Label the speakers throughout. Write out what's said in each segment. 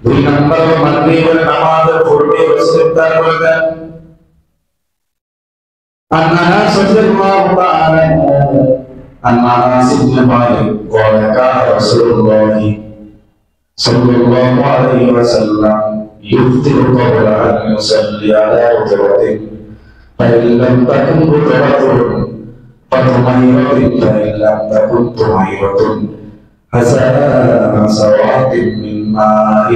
Speaker 1: দুই নম্বর মাগরিবের নামাজের পূর্বে ইফতার করে দেন। আনাস রাদিয়াল্লাহু তাআলা আনাস ইবনে মালিক قال كان رسول الله صلى الله عليه وسلم يفطر قبل أن يصلي على رطبة فإن لم تكن رطبة فطميرة فإن لم تكن طميرة حسن سواء من ماء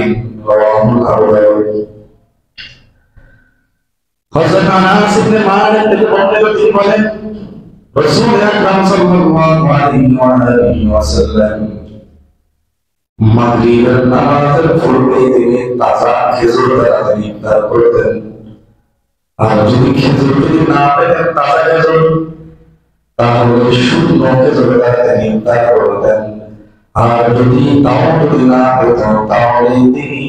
Speaker 1: رواه أبو داود। হযরত আনাস ইবনে মালিক থেকে বর্ণিত তিনি বলেন রাসূল আকরাম সাল্লাল্লাহু আলাইহি ওয়াসাল্লাম মাগরিবের নামাজের পূর্বে তিনি তাজা খেজুর দ্বারা তিনি ইফতার করতেন। আর যদি খেজুর যদি না পেতেন তাজা খেজুর, তাহলে শুকনো খেজুর দ্বারা তিনি ইফতার করতেন। আর যদি না পেত তাহলে তিনি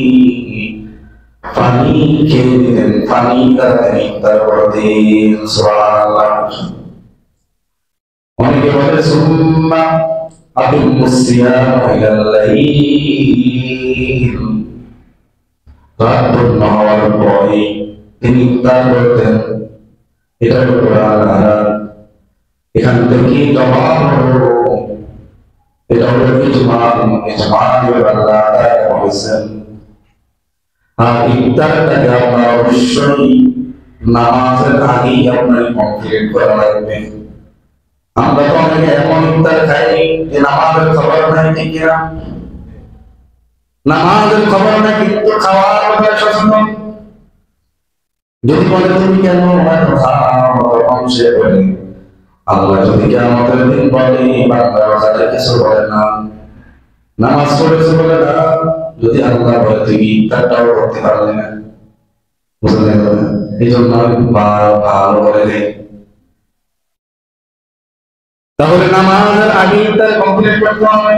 Speaker 1: পানি খেয়ে নিতেন, পানি দ্বারা তিনি ইফতার করতেন। সুবহানাল্লাহ। অনেকে বলে সুম্মা আতিমুস সিয়াম ইলাল লাইল, রাত পূর্ণ হওয়ার পরে তিনি ইফতার করতেন। এটা কোরআন আয়াত। এখান থেকে জবাব হলো এটা হলো ইজমা আল্লাহ তাআলা বলেছেন। আর ইফতারটাকে আপনার অবশ্যই নামাজের আগেই আপনার কমপ্লিট করা লাগবে। আমরা তো অনেকে এমন ইফতার খাই যে নামাজের খবর নাই, ঠিক না? নামাজের খবর নাই কিন্তু খাওয়ার ব্যাপারে সচেতন। যদি বলে তুমি কেন তখন সে বলে আল্লাহ যদি কিয়ামতের দিন বলে বান্দার কথা কিছু বলে না, নামাজ পড়েছে বলে না, যদি আল্লাহ বলে তুমি ইফতারটাও করতে পারলে না, বুঝলেন? এই জন্য ভালো বলে দেয়। তাহলে নামাজের আগে ইফতার কমপ্লিট করতে হবে।